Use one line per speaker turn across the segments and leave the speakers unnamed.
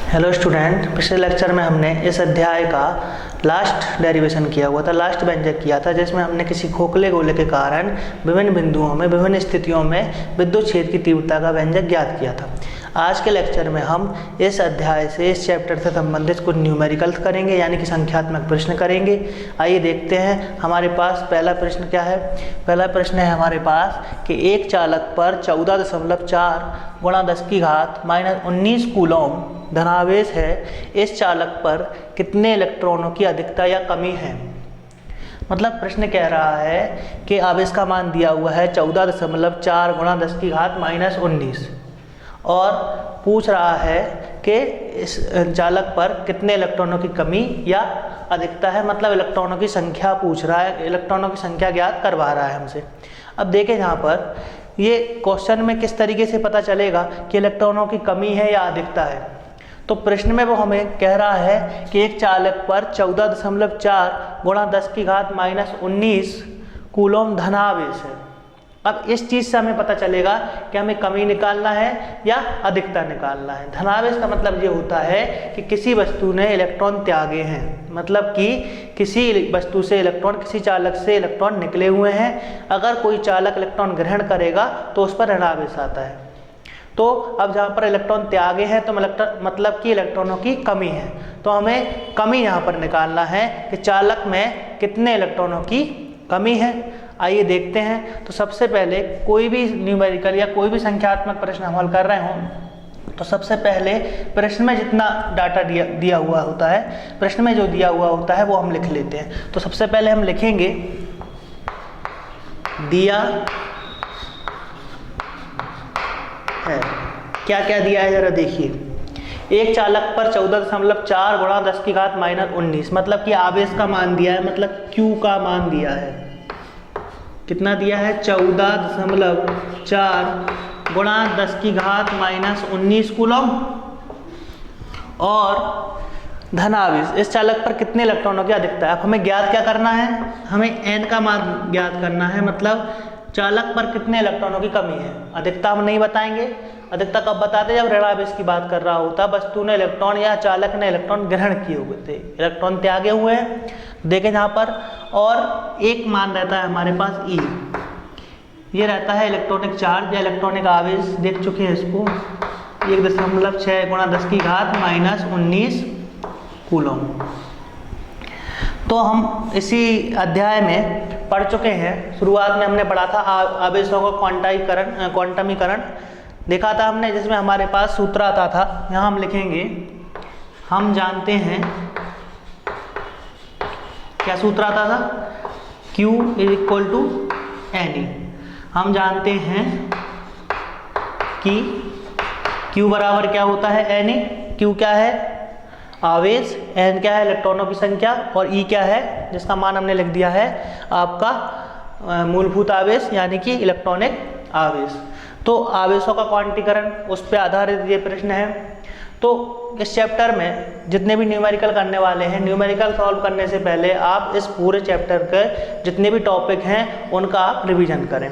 Hello student, पिछले lecture में हमने इस अध्याय का लास्ट डेरिवेशन किया हुआ था, लास्ट व्यंजक किया था, जिसमें हमने किसी खोखले गोले के कारण विभिन्न बिंदुओं में विभिन्न स्थितियों में विद्युत क्षेत्र की तीव्रता का व्यंजक ज्ञात किया था। आज के लेक्चर में हम इस अध्याय से, इस चैप्टर से संबंधित कुछ न्यूमेरिकल्स करेंगे, यानी कि संख्यात्मक प्रश्न करेंगे। आइए देखते हैं हमारे पास पहला प्रश्न क्या है। पहला प्रश्न है हमारे पास कि एक चालक पर 14.4 गुणा 10 की घात -19 कूलॉम धनावेश है। इस चालक पर कितने इलेक्ट्रॉनों की अधिकता या कमी है। मतलब प्रश्न कह रहा है कि आवेश का मान दिया हुआ है 14.4 गुणा 10 की घात -19 और पूछ रहा है कि इस चालक पर कितने इलेक्ट्रॉनों की कमी या अधिकता है। मतलब इलेक्ट्रॉनों की संख्या पूछ रहा है, इलेक्ट्रॉनों की संख्या ज्ञात करवा रहा है हमसे। अब देखें यहाँ पर ये क्वेश्चन में किस तरीके से पता चलेगा कि इलेक्ट्रॉनों की कमी है या अधिकता है। तो प्रश्न में वो हमें कह रहा है कि एक चालक पर 14.4 गुणा 10 की घात -19 कूलॉम धनावेश है। अब इस चीज़ से हमें पता चलेगा कि हमें कमी निकालना है या अधिकता निकालना है। धनावेश का मतलब ये होता है कि किसी वस्तु ने इलेक्ट्रॉन त्यागे हैं, मतलब कि किसी वस्तु से इलेक्ट्रॉन, किसी चालक से इलेक्ट्रॉन निकले हुए हैं। अगर कोई चालक इलेक्ट्रॉन ग्रहण करेगा तो उस पर ऋणावेश आता है। तो अब जहाँ पर इलेक्ट्रॉन त्यागे हैं तो मतलब कि इलेक्ट्रॉनों की कमी है। तो हमें कमी यहाँ पर निकालना है कि चालक में कितने इलेक्ट्रॉनों की कमी है। आइए देखते हैं। तो सबसे पहले कोई भी न्यूमेरिकल या कोई भी संख्यात्मक प्रश्न हम हल कर रहे हों तो सबसे पहले प्रश्न में जितना डाटा दिया हुआ होता है, प्रश्न में जो दिया हुआ होता है वो हम लिख लेते हैं। तो सबसे पहले हम लिखेंगे दिया है। क्या क्या दिया है जरा देखिए। एक चालक पर 14.4 गुणा 10 की घात -19, मतलब कि आवेश का मान दिया है, मतलब Q का मान दिया है। कितना दिया है? 14.4 गुणा 10 की घात -19 कूलॉम। और धनावेश, इस चालक पर कितने इलेक्ट्रॉनों की अधिकता है। अब हमें ज्ञात क्या करना है, हमें n का मान ज्ञात करना है, मतलब चालक पर कितने इलेक्ट्रॉनों की कमी है। अधिकता हम नहीं बताएंगे, अधिकता कब बताते जब ऋणावेश की बात कर रहा होता, वस्तु ने इलेक्ट्रॉन या चालक ने इलेक्ट्रॉन ग्रहण किए हुए थे, इलेक्ट्रॉन त्यागे हुए हैं, देखें यहाँ पर। और एक मान रहता है हमारे पास E, ये रहता है इलेक्ट्रॉनिक चार्ज या इलेक्ट्रॉनिक आवेश, देख चुके हैं इसको। 1.6 गुणा 10 की घात -19 कूलॉम। तो हम इसी अध्याय में पढ़ चुके हैं। शुरुआत में हमने पढ़ा था आवेशों का क्वांटमीकरण देखा था हमने, जिसमें हमारे पास सूत्र आता था। यहाँ हम लिखेंगे, हम जानते हैं, क्या सूत्र आता था? Q = Ne। हम जानते हैं कि Q बराबर क्या होता है? Ne। Q क्या है? आवेश, N क्या है? इलेक्ट्रॉनों की संख्या, और E क्या है? जिसका मान हमने लिख दिया है आपका मूलभूत आवेश, यानी कि इलेक्ट्रॉनिक आवेश। तो आवेशों का क्वांटीकरण, उस पर आधारित ये प्रश्न है। तो इस चैप्टर में जितने भी न्यूमेरिकल करने वाले हैं, न्यूमेरिकल सॉल्व करने से पहले आप इस पूरे चैप्टर के जितने भी टॉपिक हैं उनका आप रिवीजन करें।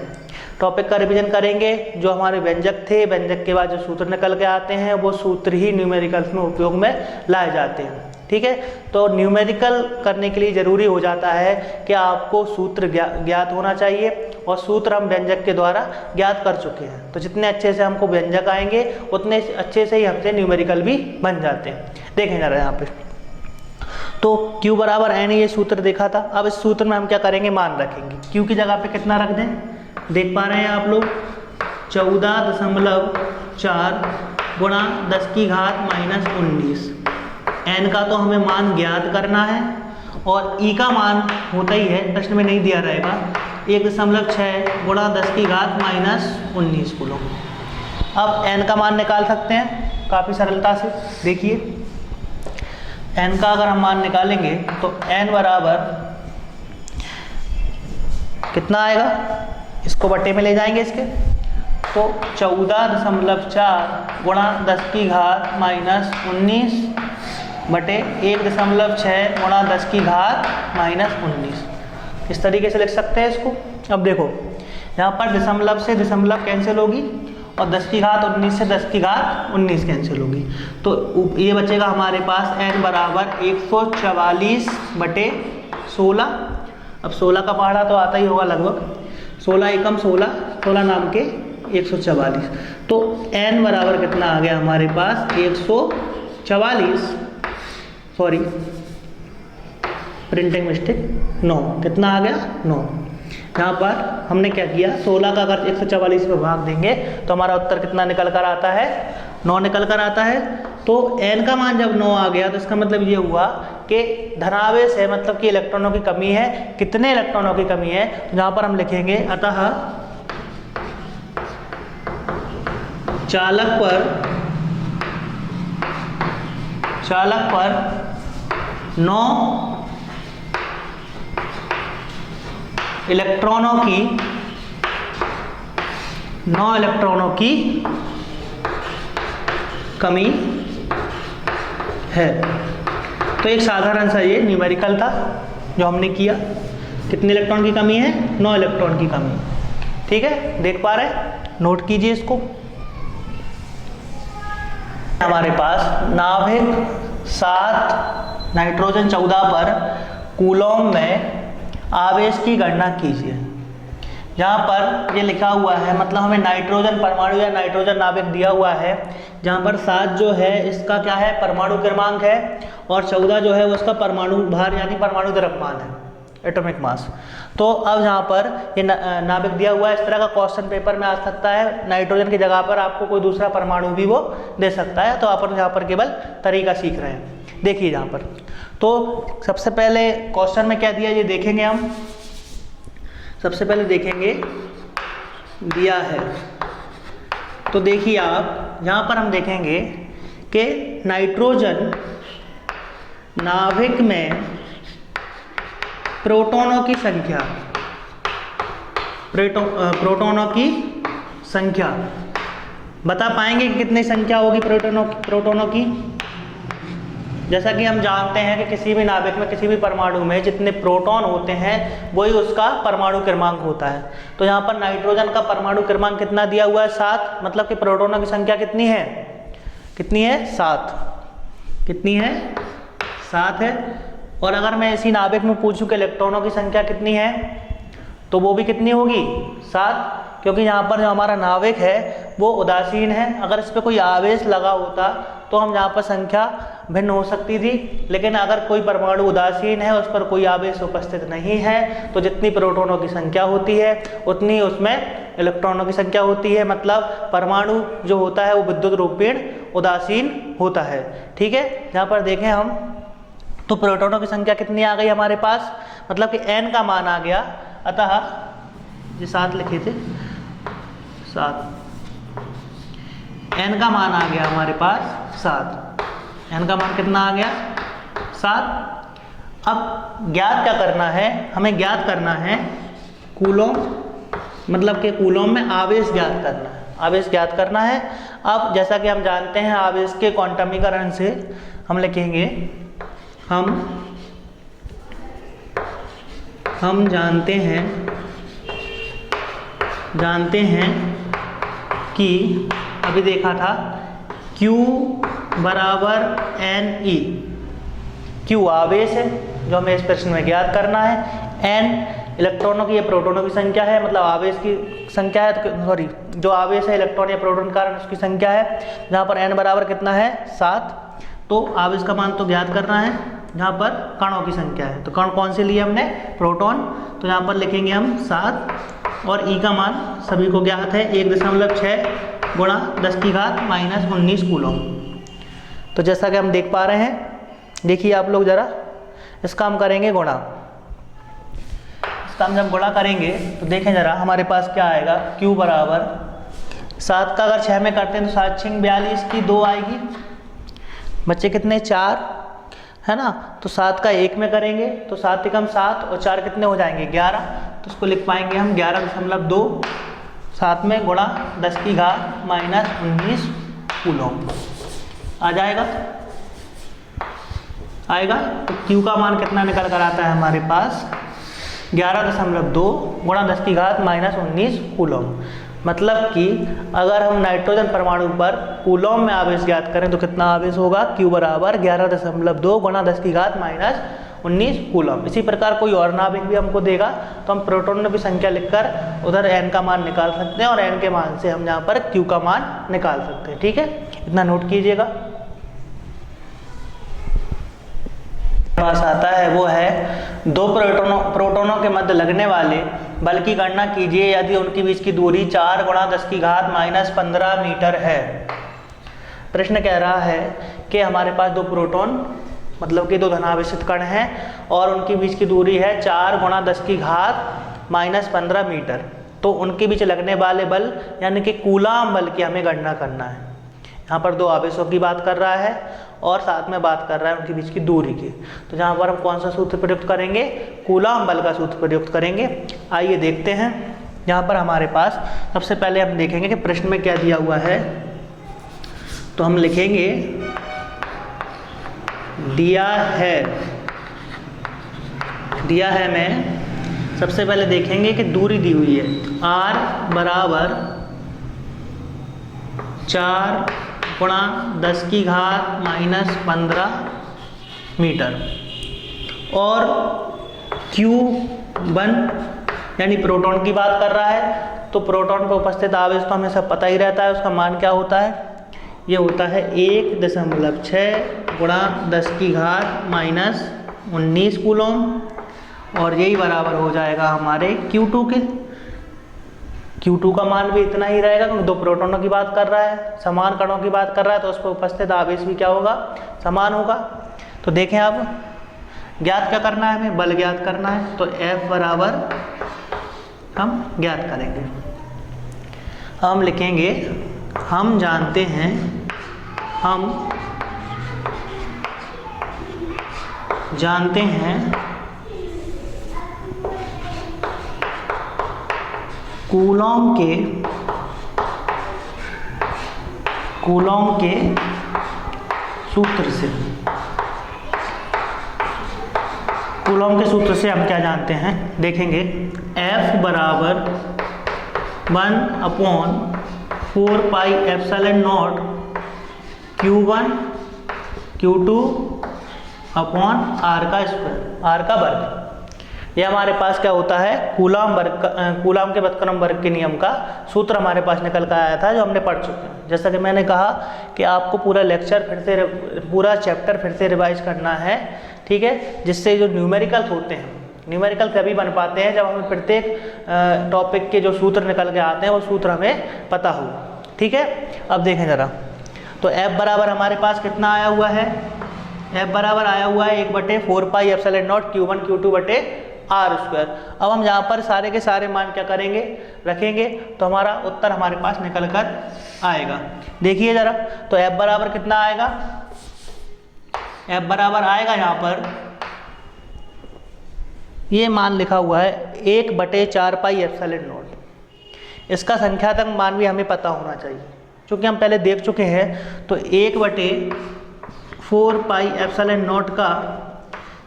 टॉपिक का रिवीजन करेंगे, जो हमारे व्यंजक थे, व्यंजक के बाद जो सूत्र निकल के आते हैं वो सूत्र ही न्यूमेरिकल्स में उपयोग में लाए जाते हैं। ठीक है, तो न्यूमेरिकल करने के लिए ज़रूरी हो जाता है कि आपको सूत्र ज्ञात होना चाहिए, और सूत्र हम व्यंजक के द्वारा ज्ञात कर चुके हैं। तो जितने अच्छे से हमको व्यंजक आएंगे उतने अच्छे से ही हमसे न्यूमेरिकल भी बन जाते हैं। देखें जरा यहाँ पे, तो Q बराबर N, ये सूत्र देखा था। अब इस सूत्र में हम क्या करेंगे, मान रखेंगे। Q की जगह पे कितना रख दें, देख पा रहे हैं आप लोग? 14.4 गुणा 10 की घात -19। N का तो हमें मान ज्ञात करना है, और E का मान होता ही है, प्रश्न में नहीं दिया रहेगा, 1.6 गुणा 10 की घात -19 कूलॉम। अब N का मान निकाल सकते हैं काफ़ी सरलता से। देखिए N का अगर हम मान निकालेंगे तो N बराबर कितना आएगा, इसको बटे में ले जाएंगे इसके, तो 14.4 गुणा 10 की घात -19 बटे 1.6 गुणा 10 की घात -19। इस तरीके से लिख सकते हैं इसको। अब देखो यहाँ पर दशमलव से दशमलव कैंसिल होगी और 10 की घात 19 से 10 की घात 19 कैंसिल होगी, तो ये बचेगा हमारे पास n बराबर 144/16। अब 16 का पहाड़ा तो आता ही होगा लगभग, 16 एकम 16, 16 नाम के 144, तो n बराबर कितना आ गया हमारे पास 144, सॉरी प्रिंटिंग मिस्टेक, 9, कितना आ गया 9। यहाँ पर हमने क्या किया, 16 का अगर 144 में भाग देंगे तो हमारा उत्तर कितना निकल कर आता है, 9 निकल कर आता है। तो n का मान जब 9 आ गया तो इसका मतलब ये हुआ कि धनावेश है, मतलब कि इलेक्ट्रॉनों की कमी है। कितने इलेक्ट्रॉनों की कमी है, तो यहाँ पर हम लिखेंगे अतः चालक पर 9 इलेक्ट्रॉनों की कमी है। तो एक साधारण सा ये न्यूमेरिकल था जो हमने किया। कितने इलेक्ट्रॉन की कमी है, 9 इलेक्ट्रॉन की कमी। ठीक है, देख पा रहे हैं, नोट कीजिए इसको। हमारे पास नाभिक 7 नाइट्रोजन 14 पर कूलॉम में आवेश की गणना कीजिए। यहाँ पर ये लिखा हुआ है, मतलब हमें नाइट्रोजन परमाणु या नाइट्रोजन नाभिक दिया हुआ है, जहाँ पर 7 जो है इसका क्या है, परमाणु क्रमांक है, और 14 जो है वो उसका परमाणु भार यानी परमाणु द्रव्यमान है, एटॉमिक मास। तो अब यहाँ पर ये नाभिक दिया हुआ है, इस तरह का क्वेश्चन पेपर में आ सकता है। नाइट्रोजन की जगह पर आपको कोई दूसरा परमाणु भी वो दे सकता है, तो अपन यहाँ पर केवल तरीका सीख रहे हैं। देखिए यहाँ पर, तो सबसे पहले क्वेश्चन में क्या दिया ये देखेंगे हम। सबसे पहले देखेंगे दिया है, तो देखिए आप यहाँ पर हम देखेंगे कि नाइट्रोजन नाभिक में प्रोटॉनों की संख्या, प्रोटॉनों की संख्या बता पाएंगे कि कितनी संख्या होगी प्रोटॉनों की। जैसा कि हम जानते हैं कि किसी भी नाभिक में, किसी भी परमाणु में जितने प्रोटॉन होते हैं वही उसका परमाणु क्रमांक होता है। तो यहाँ पर नाइट्रोजन का परमाणु क्रमांक कितना दिया हुआ है, 7, मतलब कि प्रोटॉनों की संख्या कितनी है, 7। कितनी है, 7 है। और अगर मैं इसी नाभिक में पूछूं कि इलेक्ट्रॉनों की संख्या कितनी है, तो वो भी कितनी होगी, 7, क्योंकि यहाँ पर जो हमारा नाभिक है वो उदासीन है। अगर इस पर कोई आवेश लगा होता तो हम यहाँ पर संख्या भिन्न हो सकती थी, लेकिन अगर कोई परमाणु उदासीन है, उस पर कोई आवेश उपस्थित नहीं है, तो जितनी प्रोटॉनों की संख्या होती है उतनी उसमें इलेक्ट्रॉनों की संख्या होती है। मतलब परमाणु जो होता है वो विद्युत रूपेण उदासीन होता है। ठीक है, यहाँ पर देखें हम, तो प्रोटॉनों की संख्या कितनी आ गई हमारे पास, मतलब कि n का मान आ गया। अतः ये 7 लिखे थे, 7, n का मान आ गया हमारे पास 7। n का मान कितना आ गया, 7। अब ज्ञात क्या करना है, हमें ज्ञात करना है कूलॉम, मतलब कि कूलॉम में आवेश ज्ञात करना है, आवेश ज्ञात करना है। अब जैसा कि हम जानते हैं आवेश के क्वांटमीकरण से हम लिखेंगे, हम जानते हैं कि अभी देखा था Q बराबर NE, Q आवेश है जो हमें इस प्रश्न में ज्ञात करना है, N इलेक्ट्रॉनों की या प्रोटॉनों की संख्या है, मतलब आवेश की संख्या है, सॉरी जो आवेश है इलेक्ट्रॉन या प्रोटॉन कारण उसकी संख्या है, जहाँ पर n बराबर कितना है, 7। तो आवेश का मान तो ज्ञात करना है, जहाँ पर कणों की संख्या है, तो कण कौन से लिए हमने, प्रोटॉन, तो यहाँ पर लिखेंगे हम 7, और E का मान सभी को ज्ञात है 1.6 गुणा 10 की घात -19 कूलॉम। तो जैसा कि हम देख पा रहे हैं, देखिए आप लोग जरा, इसका हम करेंगे गुणा। इसका हम जब गुणा करेंगे तो देखें जरा हमारे पास क्या आएगा, Q बराबर 7 का अगर 6 में करते हैं तो 7 6 42 की 2 आएगी, बच्चे कितने, 4 है ना। तो 7 का 1 में करेंगे तो 7 एकम 7 और 4 कितने हो जाएंगे, 11। तो उसको लिख पाएंगे हम 11.2 7 में गुणा 10 की घात -19 कूलॉम आ जाएगा, आएगा। तो Q का मान कितना निकल कर आता है हमारे पास, 11.2 गुणा 10 की घात -19 कूलॉम। मतलब कि अगर हम नाइट्रोजन परमाणु पर कूलॉम में आवेश ज्ञात करें तो कितना आवेश होगा, Q बराबर 11.2 गुणा 10 की घात माइनस 19 कूलॉम। इसी प्रकार कोई और नाभिक भी हमको देगा तो हम प्रोटॉनों की संख्या लिखकर उधर n का मान निकाल सकते हैं और n के मान से हम यहाँ पर Q का मान निकाल सकते हैं। ठीक है, इतना नोट कीजिएगा। पास आता है वो है दो प्रोटोनों के मध्य लगने वाले बल की गणना कीजिए यदि उनके बीच की दूरी 4 गुणा 10 की घात माइनस 15 मीटर है। प्रश्न कह रहा है कि हमारे पास दो प्रोटॉन मतलब कि दो धनावेशित कण हैं और उनके बीच की दूरी है 4 गुणा 10 की घात माइनस 15 मीटर। तो उनके बीच लगने वाले बल यानी कि कूलाम बल की हमें गणना करना है। यहाँ पर दो आवेशों की बात कर रहा है और साथ में बात कर रहा है उनके बीच की दूरी की। तो यहाँ पर हम कौन सा सूत्र प्रयुक्त करेंगे, कूलाम बल का सूत्र प्रयुक्त करेंगे। आइए देखते हैं। यहाँ पर हमारे पास सबसे पहले हम देखेंगे कि प्रश्न में क्या दिया हुआ है। तो हम लिखेंगे दिया है में सबसे पहले देखेंगे कि दूरी दी हुई है r बराबर 4 गुणा 10 की घात माइनस 15 मीटर और Q1 यानी प्रोटॉन की बात कर रहा है। तो प्रोटॉन पर उपस्थित आवेश तो हमें सब पता ही रहता है, उसका मान क्या होता है, ये होता है 1.6 गुणा 10 की घात माइनस 19 कूलॉम और यही बराबर हो जाएगा हमारे Q2 के। Q2 का मान भी इतना ही रहेगा क्योंकि दो प्रोटॉनों की बात कर रहा है, समान कणों की बात कर रहा है, तो उस पर उपस्थित आवेश भी क्या होगा, समान होगा। तो देखें अब ज्ञात क्या करना है, हमें बल ज्ञात करना है। तो F बराबर हम ज्ञात करेंगे। हम लिखेंगे हम जानते हैं, कूलॉम के सूत्र से, कूलॉम के सूत्र से हम क्या जानते हैं, देखेंगे F बराबर 1/4 pi epsilon not Q1 Q2 upon R का स्क्वायर, R का वर्ग। ये हमारे पास क्या होता है, कूलॉम के व्युत्क्रम वर्ग के नियम का सूत्र हमारे पास निकल कर आया था जो हमने पढ़ चुके हैं। जैसा कि मैंने कहा कि आपको पूरा लेक्चर पूरा चैप्टर फिर से रिवाइज करना है, ठीक है, जिससे जो न्यूमेरिकल्स होते हैं, न्यूमेरिकल तभी बन पाते हैं जब हमें प्रत्येक टॉपिक के जो सूत्र निकल के आते हैं वो सूत्र हमें पता हो। ठीक है, अब देखें ज़रा। तो F बराबर हमारे पास कितना आया हुआ है, F बराबर आया हुआ है 1/4 pi epsilon not Q1 Q2 बटे R स्क्वायर। अब हम यहाँ पर सारे के सारे मान क्या करेंगे, रखेंगे, तो हमारा उत्तर हमारे पास निकल कर आएगा। देखिए ज़रा, तो F बराबर कितना आएगा, F बराबर आएगा यहाँ पर ये मान लिखा हुआ है 1/4 पाई एप्सिलॉन नॉट। इसका संख्यात्मक मान भी हमें पता होना चाहिए क्योंकि हम पहले देख चुके हैं। तो 1/4 पाई एप्सिलॉन नॉट का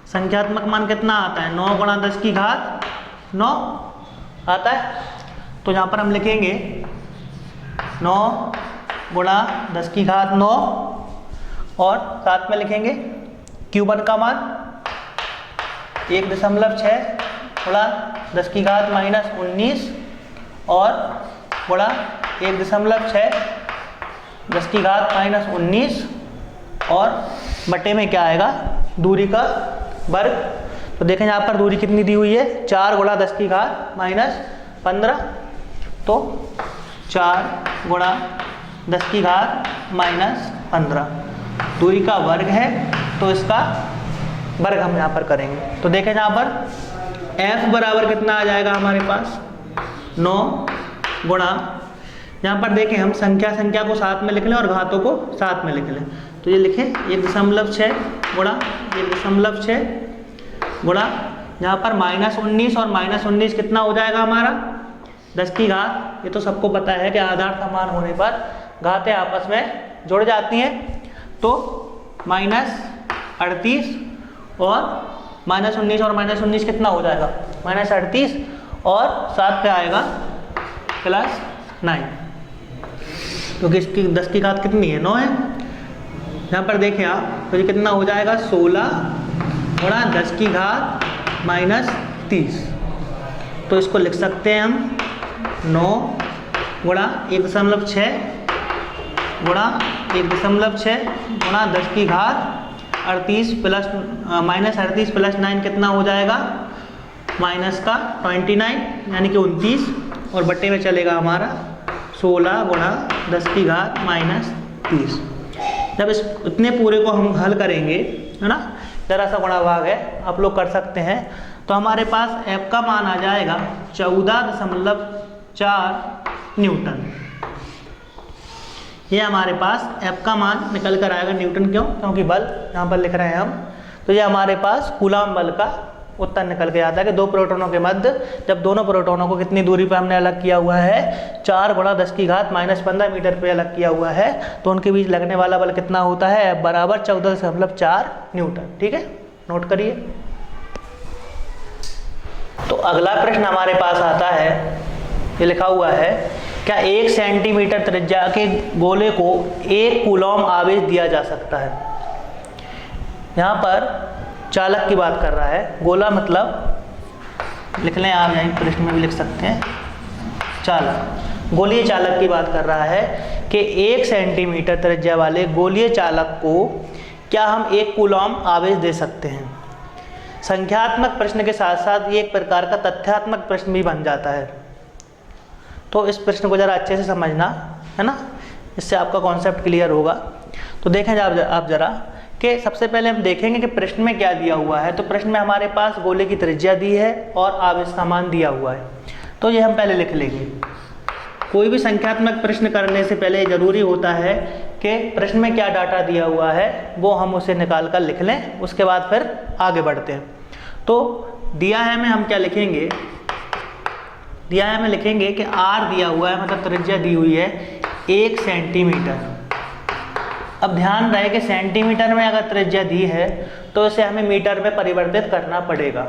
संख्यात्मक मान कितना आता है, 9 गुणा 10 की घात 9 आता है। तो यहाँ पर हम लिखेंगे 9 गुणा 10 की घात 9 और साथ में लिखेंगे Q1 का मान 1.6 गुणा 10 की घात माइनस 19 और गुणा 1.6 10 की घात माइनस 19 और बटे में क्या आएगा, दूरी का वर्ग। तो देखें यहाँ पर दूरी कितनी दी हुई है, 4 गुणा 10 की घात माइनस 15। तो 4 गुणा 10 की घात माइनस 15 दूरी का वर्ग है, तो इसका वर्ग हम यहाँ पर करेंगे। तो देखें यहाँ पर F बराबर कितना आ जाएगा हमारे पास, 9 गुणा, यहाँ पर देखें हम संख्या को साथ में लिख लें और घातों को साथ में लिख लें। तो ये लिखें 1.6 गुणा 1.6 गुणा, यहाँ पर -19 और -19 कितना हो जाएगा हमारा, 10 की घात। ये तो सबको पता है कि आधार समान होने पर घातें आपस में जुड़ जाती हैं। तो -38 और -19 और -19 कितना हो जाएगा, -38 और साथ पे आएगा 9, क्योंकि इसकी 10 की घात कितनी है, 9 है। यहाँ पर देखें आप, तो ये कितना हो जाएगा, 16 गुणा 10 की घात माइनस 30। तो इसको लिख सकते हैं हम 9 गुणा 1.6 गुणा 1.6 गुणा 10 की घात 38 प्लस माइनस 38 प्लस 9 कितना हो जाएगा, माइनस का 29 यानी कि 29, और बट्टे में चलेगा हमारा 16 गुणा 10 की घात माइनस 30। जब इस इतने पूरे को हम हल करेंगे, है ना, जरा सा गुणा भाग है, आप लोग कर सकते हैं, तो हमारे पास F का मान आ जाएगा 14.4 न्यूटन। ये हमारे पास F का मान निकल कर आएगा। न्यूटन क्यों? क्योंकि बल यहाँ पर लिख रहे हैं हम, तो ये हमारे पास कूलाम बल का उत्तर निकल के आता है कि दो प्रोटॉनों के मध्य जब दोनों प्रोटॉनों को कितनी दूरी पर हमने अलग किया हुआ है, 4 गुणा 10 की घात माइनस 15 मीटर पे अलग किया हुआ है, तो उनके बीच लगने वाला बल कितना होता है, F बराबर 14.4 न्यूटन। ठीक है, नोट करिए। तो अगला प्रश्न हमारे पास आता है, ये लिखा हुआ है, क्या 1 सेंटीमीटर त्रिज्या के गोले को 1 कूलॉम आवेश दिया जा सकता है। यहाँ पर चालक की बात कर रहा है, गोला मतलब लिख लें आप, यहीं प्रश्न में भी लिख सकते हैं, चालक, गोलीय चालक की बात कर रहा है कि 1 सेंटीमीटर त्रिज्या वाले गोलीय चालक को क्या हम 1 कूलॉम आवेश दे सकते हैं। संख्यात्मक प्रश्न के साथ साथ ये एक प्रकार का तथ्यात्मक प्रश्न भी बन जाता है, तो इस प्रश्न को ज़रा अच्छे से समझना, है ना, इससे आपका कॉन्सेप्ट क्लियर होगा। तो देखें आप ज़रा कि सबसे पहले हम देखेंगे कि प्रश्न में क्या दिया हुआ है। तो प्रश्न में हमारे पास गोले की त्रिज्या दी है और आवेश का मान दिया हुआ है, तो ये हम पहले लिख लेंगे। कोई भी संख्यात्मक प्रश्न करने से पहले ज़रूरी होता है कि प्रश्न में क्या डाटा दिया हुआ है वो हम उसे निकाल कर लिख लें, उसके बाद फिर आगे बढ़ते हैं। तो दिया है में हम क्या लिखेंगे, दिया है में लिखेंगे कि R दिया हुआ है, मतलब त्रिज्या दी हुई है 1 सेंटीमीटर। अब ध्यान रहे कि सेंटीमीटर में अगर त्रिज्या दी है तो इसे हमें मीटर में परिवर्तित करना पड़ेगा।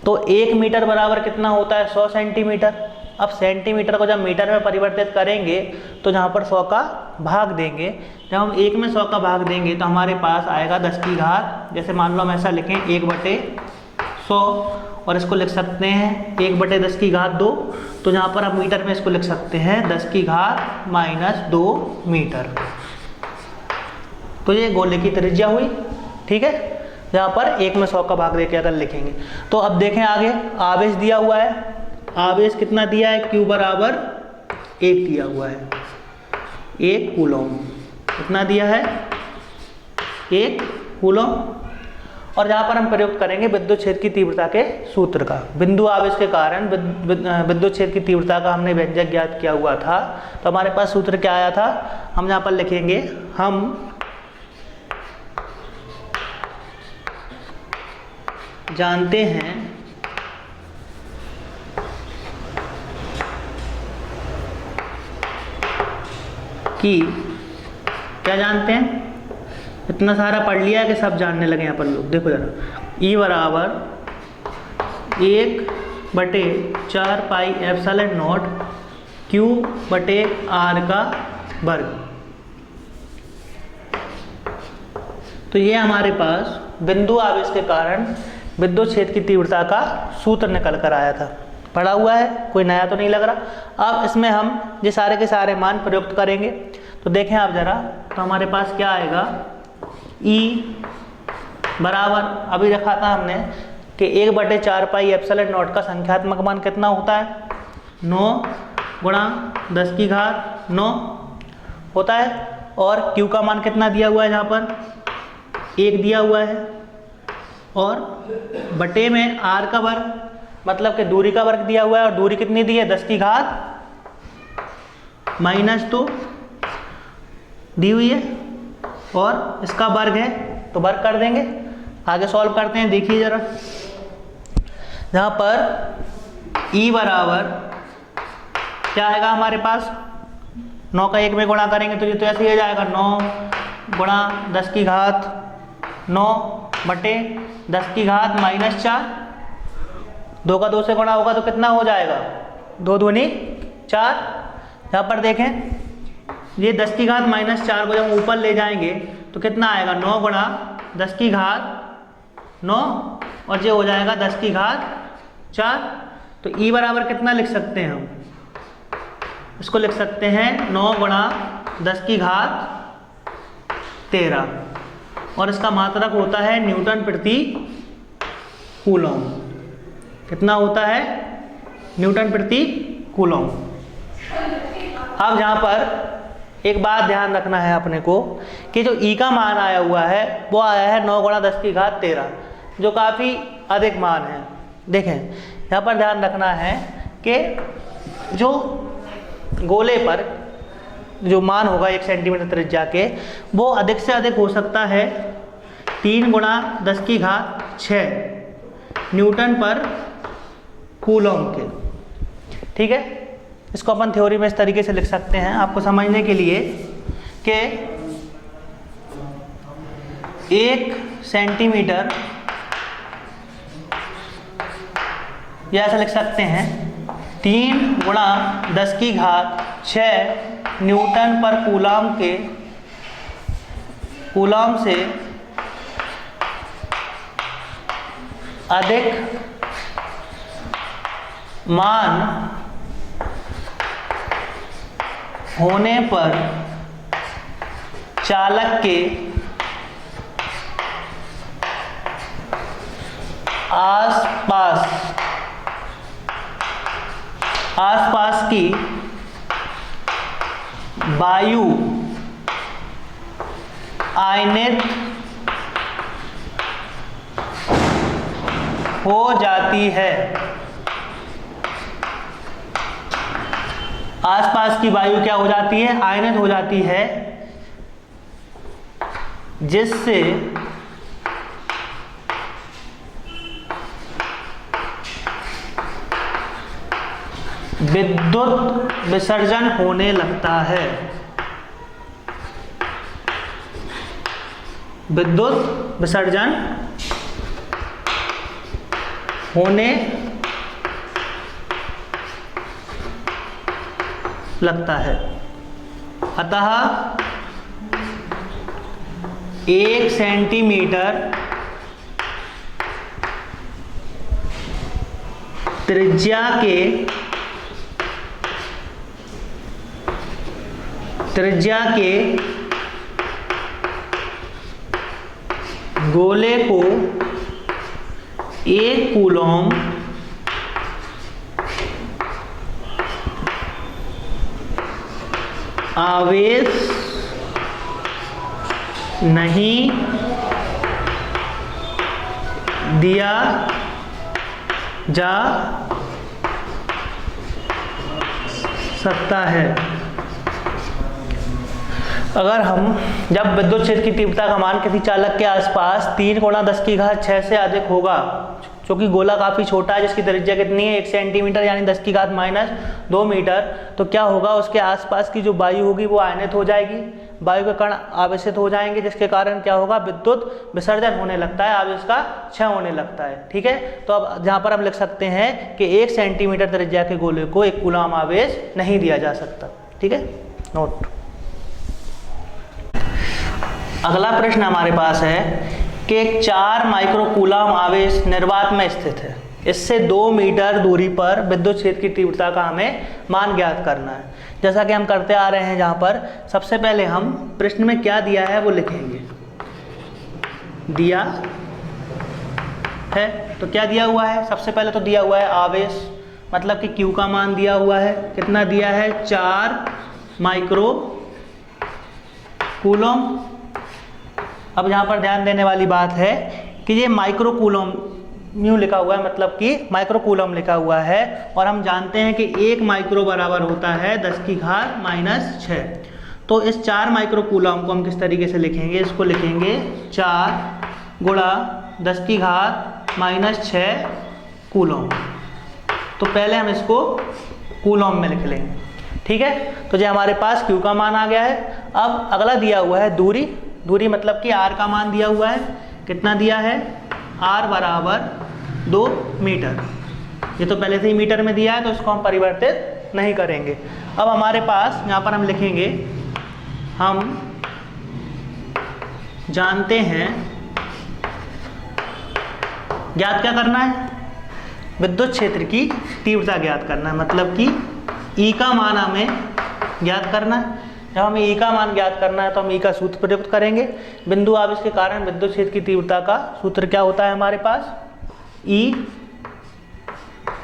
तो 1 मीटर बराबर कितना होता है, 100 सेंटीमीटर। अब सेंटीमीटर को जब मीटर में परिवर्तित करेंगे तो जहाँ पर 100 का भाग देंगे, जब हम 1 में 100 का भाग देंगे तो हमारे पास आएगा 10 की घात, जैसे मान लो हम ऐसा लिखें 1/100, और इसको लिख सकते हैं 1/10 की घात 2, तो जहाँ पर आप मीटर में इसको लिख सकते हैं 10 की घात माइनस 2 मीटर। तो ये गोले की त्रिज्या हुई। ठीक है, यहाँ पर 1 में 100 का भाग देके अगर लिखेंगे तो अब देखें आगे, आवेश दिया हुआ है, आवेश कितना दिया है, Q बराबर 1 दिया हुआ है, 1 कूलॉम। कितना दिया है, 1 कूलॉम। और यहाँ पर हम प्रयोग करेंगे विद्युत क्षेत्र की तीव्रता के सूत्र का। बिंदु आवेश के कारण विद्युत क्षेत्र की तीव्रता का हमने व्यंजक ज्ञात किया हुआ था, तो हमारे पास सूत्र क्या आया था, हम यहाँ पर लिखेंगे, हम जानते हैं कि, क्या जानते हैं, इतना सारा पढ़ लिया कि सब जानने लगे यहाँ पर लोग। देखो जरा, E बराबर 1/4 पाई एप्सिलॉन नॉट Q/R का वर्ग। तो ये हमारे पास बिंदु आवेश के कारण विद्युत क्षेत्र की तीव्रता का सूत्र निकल कर आया था, पढ़ा हुआ है, कोई नया तो नहीं लग रहा। अब इसमें हम ये सारे के सारे मान प्रयुक्त करेंगे। तो देखें आप जरा, तो हमारे पास क्या आएगा, E बराबर, अभी रखा था हमने कि 1/4 पाई एप्सिलॉन नॉट का संख्यात्मक मान कितना होता है, 9 गुणा 10 की घात 9 होता है, और Q का मान कितना दिया हुआ है, यहाँ पर 1 दिया हुआ है, और बटे में R का वर्ग, मतलब कि दूरी का वर्ग दिया हुआ है, और दूरी कितनी दी है, 10 की घात माइनस 2 दी हुई है, और इसका वर्ग है तो वर्ग कर देंगे। आगे सॉल्व करते हैं, देखिए जरा, जहाँ पर E बराबर क्या आएगा हमारे पास, 9 का 1 में गुणा करेंगे तो ये तो ऐसे ही आ जाएगा, 9 गुणा 10 की घात 9 बटे 10 की घात माइनस 4, 2 का 2 से गुणा होगा तो कितना हो जाएगा, 2 दूनी 4। यहाँ पर देखें, ये 10 की घात -4 को जब ऊपर ले जाएंगे तो कितना आएगा, 9 गुणा 10 की घात 9, और ये हो जाएगा 10 की घात 4। तो ई बराबर कितना लिख सकते हैं हम, इसको लिख सकते हैं 9 गुणा 10 की घात 13, और इसका मात्रक होता है न्यूटन प्रति कूलम। कितना होता है, न्यूटन प्रति कूलम। अब यहाँ पर एक बात ध्यान रखना है अपने को कि जो ई का मान आया हुआ है वो आया है 9 गुणा 10 की घात 13, जो काफ़ी अधिक मान है। देखें, यहाँ पर ध्यान रखना है कि जो गोले पर जो मान होगा 1 सेंटीमीटर त्रिज्या के, वो अधिक से अधिक हो सकता है 3 गुणा 10 की घात 6 न्यूटन पर कूलम के। ठीक है, इसको अपन थ्योरी में इस तरीके से लिख सकते हैं आपको समझने के लिए कि 1 सेंटीमीटर, या ऐसा लिख सकते हैं 3 गुणा 10 की घात 6 न्यूटन पर कूलम के, कूलम से अधिक मान होने पर चालक के आसपास की वायु आयनित हो जाती है। आसपास की वायु क्या हो जाती है, आयनित हो जाती है, जिससे विद्युत विसर्जन होने लगता है। विद्युत विसर्जन होने लगता है। अतः 1 सेंटीमीटर त्रिज्या के गोले को 1 कूलम आवेश नहीं दिया जा सकता है। अगर हम जब विद्युत क्षेत्र की तीव्रता का मान किसी चालक के आसपास 3 गुणा 10 की घात 6 से अधिक होगा, क्योंकि गोला काफ़ी छोटा है जिसकी त्रिज्या कितनी है 1 सेंटीमीटर यानी 10 की घात -2 मीटर, तो क्या होगा, उसके आसपास की जो वायु होगी वो आयनित हो जाएगी, वायु के कण आवेशित हो जाएंगे, जिसके कारण क्या होगा, विद्युत विसर्जन होने लगता है, आवेश का क्षय होने लगता है। ठीक है, तो अब जहाँ पर हम लिख सकते हैं कि 1 सेंटीमीटर त्रिज्या के गोले को 1 कूलम आवेश नहीं दिया जा सकता। ठीक है, नोट। अगला प्रश्न हमारे पास है कि एक 4 माइक्रो कूलम आवेश निर्वात में स्थित है, इससे 2 मीटर दूरी पर विद्युत क्षेत्र की तीव्रता का हमें मान ज्ञात करना है। जैसा कि हम करते आ रहे हैं, जहाँ पर सबसे पहले हम प्रश्न में क्या दिया है वो लिखेंगे। दिया है तो क्या दिया हुआ है, सबसे पहले तो दिया हुआ है आवेश, मतलब कि Q का मान दिया हुआ है, कितना दिया है 4 माइक्रो कूलम। अब यहाँ पर ध्यान देने वाली बात है कि ये माइक्रो कूलम न्यू लिखा हुआ है, मतलब कि माइक्रो कूलम लिखा हुआ है, और हम जानते हैं कि 1 माइक्रो बराबर होता है 10 की घात -6। तो इस 4 माइक्रो कूलम को हम किस तरीके से लिखेंगे, इसको लिखेंगे 4 गुणा 10 की घात -6 कूलम। तो पहले हम इसको कूलम में लिख लेंगे। ठीक है, तो जो हमारे पास Q का मान आ गया है। अब अगला दिया हुआ है दूरी, दूरी मतलब कि R का मान दिया हुआ है, कितना दिया है, R बराबर 2 मीटर। ये तो पहले से ही मीटर में दिया है, तो इसको हम परिवर्तित नहीं करेंगे। अब हमारे पास यहाँ पर हम लिखेंगे, हम जानते हैं, ज्ञात क्या करना है, विद्युत क्षेत्र की तीव्रता ज्ञात करना है, मतलब कि E का मान हमें ज्ञात करना है। जब हमें E का मान ज्ञात करना है तो हम E का सूत्र प्रयुक्त करेंगे। बिंदु आवेश के कारण विद्युत क्षेत्र की तीव्रता का सूत्र क्या होता है हमारे पास, E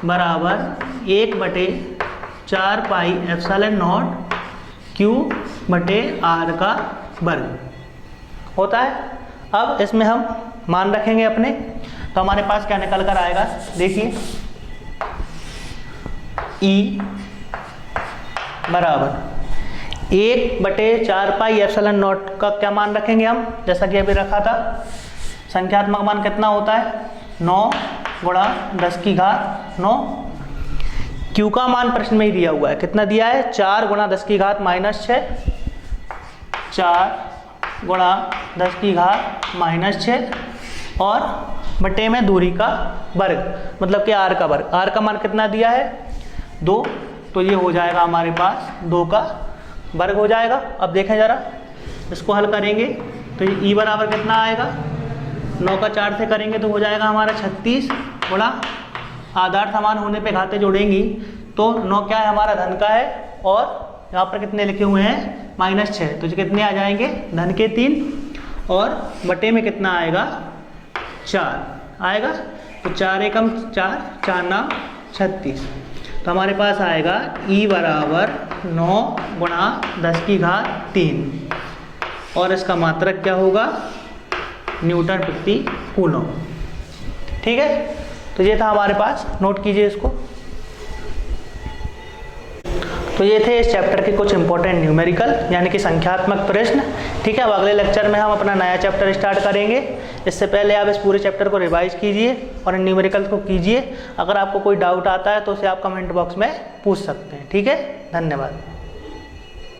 बराबर 1/4 पाई एप्सिलॉन नॉट Q बटे R का वर्ग होता है। अब इसमें हम मान रखेंगे अपने, तो हमारे पास क्या निकल कर आएगा, देखिए E बराबर 1/4 पाई एप्सिलॉन नॉट का क्या मान रखेंगे हम, जैसा कि अभी रखा था, संख्यात्मक मान कितना होता है 9 गुणा 10 की घात 9। Q का मान प्रश्न में ही दिया हुआ है, कितना दिया है, 4 गुणा 10 की घात -6, 4 गुणा 10 की घात -6 और बटे में दूरी का वर्ग, मतलब कि R का वर्ग। R का मान कितना दिया है 2, तो ये हो जाएगा हमारे पास 2 का वर्ग हो जाएगा। अब देखें ज़रा, इसको हल करेंगे तो ये E बराबर कितना आएगा, 9 का 4 से करेंगे तो हो जाएगा हमारा 36 गुणा आधार समान होने पे घातें जोड़ेंगी तो 9 क्या है हमारा धन का है, और यहाँ पर कितने लिखे हुए हैं -6, तो कितने आ जाएंगे धन के 3 और बटे में कितना आएगा 4 आएगा, तो 4 एकम 4, 4 नाम 36, तो हमारे पास आएगा E बराबर 9 गुणा 10 की घात 3 और इसका मात्रक क्या होगा, न्यूटन प्रति कूलम। ठीक है, तो ये था हमारे पास, नोट कीजिए इसको। तो ये थे इस चैप्टर के कुछ इंपॉर्टेंट न्यूमेरिकल यानी कि संख्यात्मक प्रश्न। ठीक है, अब अगले लेक्चर में हम अपना नया चैप्टर स्टार्ट करेंगे। इससे पहले आप इस पूरे चैप्टर को रिवाइज कीजिए और इन न्यूमेरिकल को कीजिए। अगर आपको कोई डाउट आता है तो उसे आप कमेंट बॉक्स में पूछ सकते हैं। ठीक है, धन्यवाद।